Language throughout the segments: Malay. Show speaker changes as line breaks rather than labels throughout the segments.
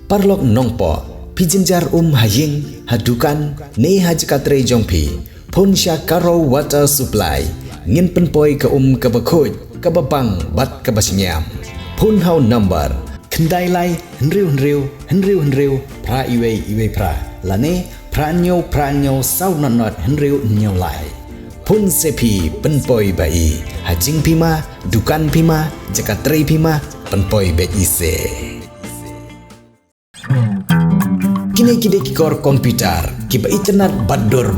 parlok nongpo pijinjar haying hadukan ne hajkatre jongpi pon sya karo water supply ngin penpoi ke kebakhoj kebabang bat kebasinyam pon hau number kendai lai henriu pra iwe pra lane pranyo sau not henriu nyau lai pun sepi penpoi bai hajing pima dukan pima jakatre pima penpoi bet ise kini kikor komputer kiba internet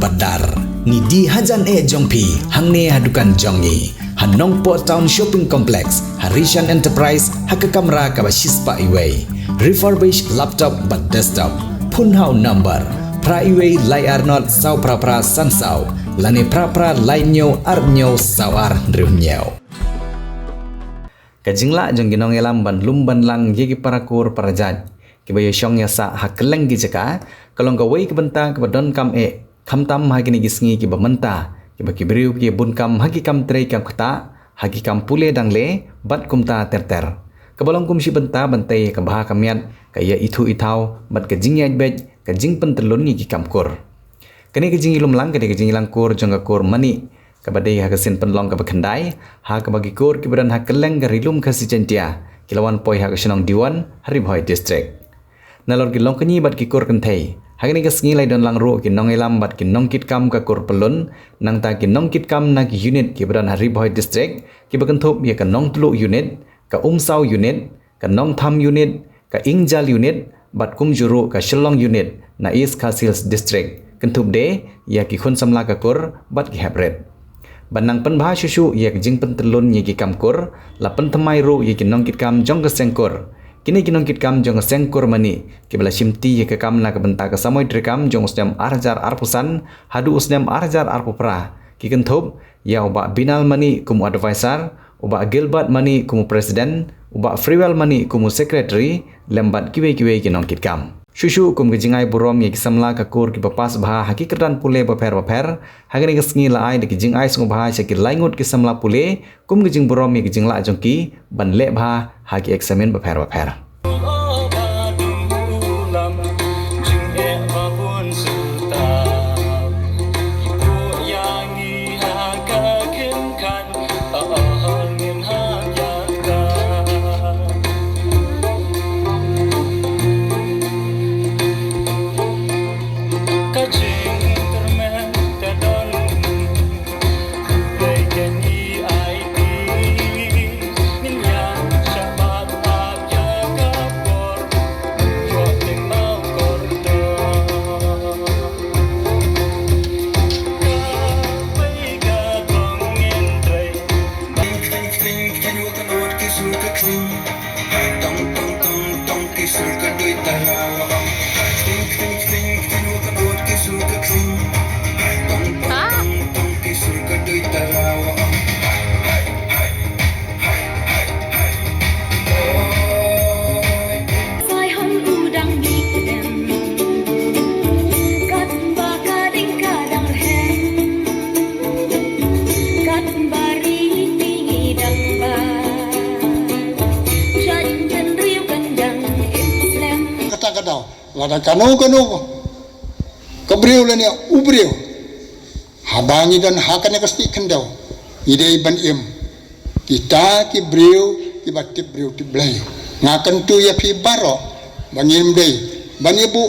badar ni di hajan jongpi hangne hadukan jongi Hanongpo Town Shopping Complex, Harishan Enterprise, Hakakamra Kabashispa Iway, refurbished laptop but desktop, Punhau number, Pra Iway Lai Arnold Sau Prapra Sansau, Lane Prapra Lainyo Arnyo Sawar Driunyao. Kajingla jong ginong elam ban lumban lang yegi parakur parajat, kibayo syong yasa hakeleng gijaka, kalong gawai kebenta kebadon kam kamtam hagini gisngi kibamenta, bagi beriu ki bunkam hagi kam trei kam kata hagi kam pule dangle bat kumta terter kebalong kum si benta bantai ke baha kamiat kaya itu itau bat ke jingnya bet ke jing pentelun ni ki kam kur kene ke jing ilum lang kene ke jing lang kur jong kur mani ke badai ha kesin penlong ke bekendai ha ke bagi kur ki badan ha keleng ke rilum ke si centia kilawan poi ha ke senong diwan hari boy district nalor ki long kenyi bat ki kur kentai Hagini kesngi lai don lang ro ki nong elam bat ki nong kit kam ka kur pelun nang ta ki nong kit kam na ki unit ki beran hari boy district ki bakentup ya ka nong tulu unit ka umsau unit ka nong tham unit ka ingjal unit bat kum juru ka shillong unit na east Khasils district kentup de ya ki khun samla ka kur bat ki habret banang penbah susu ya ki jing pentelun ya ki kam kur la pentemai ro ya ki nong kit kam jong ka sengkur Kini kinong kit kam jong sengkur mani kibala simti ke kam na kebenta ke samoy trekam jong usnem arjar arpusan hadu usnem arjar arpupra kiken thop ya uba binal mani kumu advisor uba Gilbert mani kumu president uba Freewell mani kumu secretary lembat kiwe kinong kit kam Shushu kum gejingai burom ye kisamla ka kur ki papas bha hakikatan pule baper hagani kesngi la ai de kijingai sung bha se ki laingut kisamla pule kum gejing burom ye kijingla jongki ban le bha haki examine baper
Lada kanu kebriu lenia ubriu habangi dan hakane kasti kendau idei ban im kita ki briu ki batip briu ti blai ngakan tu ya pi baro bangim dei banibu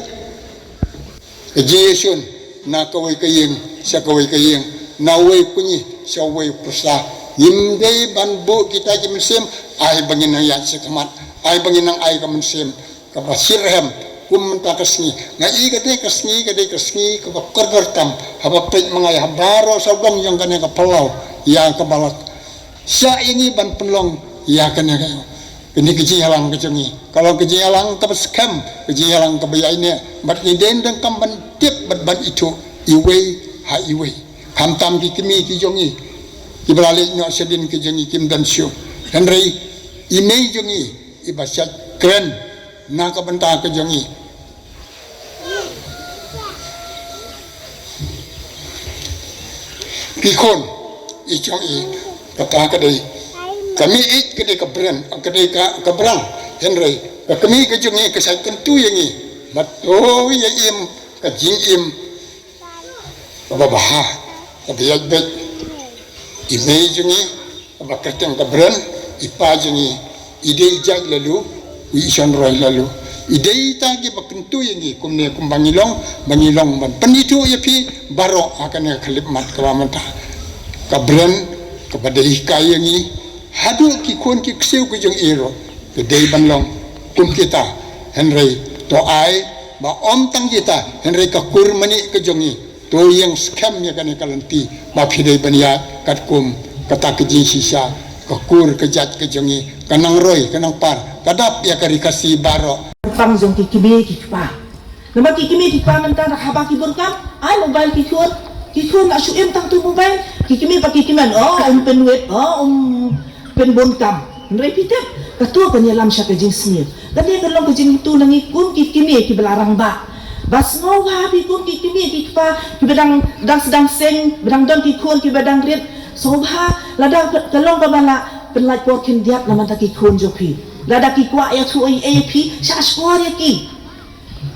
ejesun na kawai kayeng sa kawai kayeng nawai punyi sa wai pusa yim dei ban bu kita jimsim ai bangin ya sekamat ai bangin nang ai kamensim kapasirhem kumenta kesni ngai kesni ke kergertam haba pek mengai habaro sabong yang kene ke pelau yang ke balat sya ini ban pelong ya kene ini kejialang kejengi kalau kejialang tapes kam kejialang kebaya ini bat iden dan kam ban tip ban itu iwe ha iwe kamtam ki kimi ki jongi ki beralik nyok sedin kejengi kim dan syu dan rei ime jongi ibasat keren na ka benta kejengi Pikon, icong kata kadai, kami kadai keberang, Henry, kami ke jungi ke saya kentu yang ni betul ya im ke jing im babah tabiat bet imei jungi bakateng ke beren ipa jungi ide ijak lalu wishan roy lalu ide ita ki bakentu yang ni kumne kumbangilong bangilong ban penitu ya pi barok akan kelip mat kawamanta ke beren kepada ikai yang ni hadu ki kon ki kseu ke jung ero ke dei banlong kum kita henry to ai ba om tang kita henry ka kurmani ke jongi to yang scam ya kan kalanti ba phidei bania kat kum kata ke jin sisa ka kur ke jat ke jongi kanang roy kanang par kadap ya kari kasi baro
pang jong ki kibi ki pa nama ki kimi ki pa menta nak haba ki burkam ai mobile ki khon nak su em tang tu mobile ki kimi pa ki kiman om pen wet pen burkam repeat ketua penyelam syaka jing senior dan dia kalau ke jing tu langi kun ki kimi ki belarang ba bas no wa bi kun ki kimi ki pa ki bedang sedang seng bedang don ki khon ki bedang ret sobha lada kalau ka bala penlaj por kin diap laman ta ki khon jopi lada ki kwa ya tu ai ap sha swar ya ki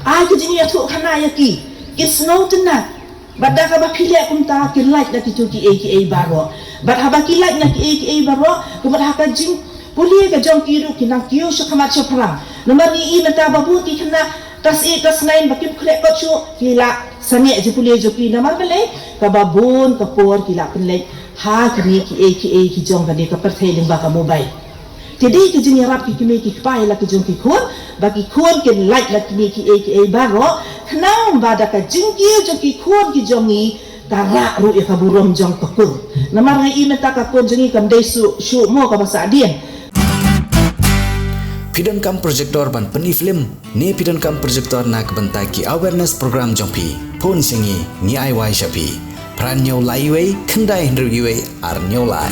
ai ki jing ya tu khana ya ki snow tenat badda ka ba phile kum ta ki like da ki tu ki aka baro bad ha ba ki like na ki aka baro kumad ha ka jing Puli ke jong kiru kinang kiu so kamat so perang. Nomor ni menta babu ti kena tas 8 tas 9 bakim krek ko chu kila sane je puli jo ki nomor bele ka babun ka por kila penlek ha kini ki jong kani ka perthai ling ba ka mobile. Jadi ke jini rap ki kimi ki pai la ke jong ki khon bagi khon ke like la kini ki baro kenang bada ka jing ki jo ki khon ki jongi kara ru e ka burom jong ka kur. Nomor ni menta ka kon jongi kam desu shu mo ka basa dien.
Pidon kam projector ban peni film ni pidon kam projector nak bentai ki awareness program jongpi pun singi ni ai wai shapi pran nyau lai wei kendai hendru gi wei ar nyau lai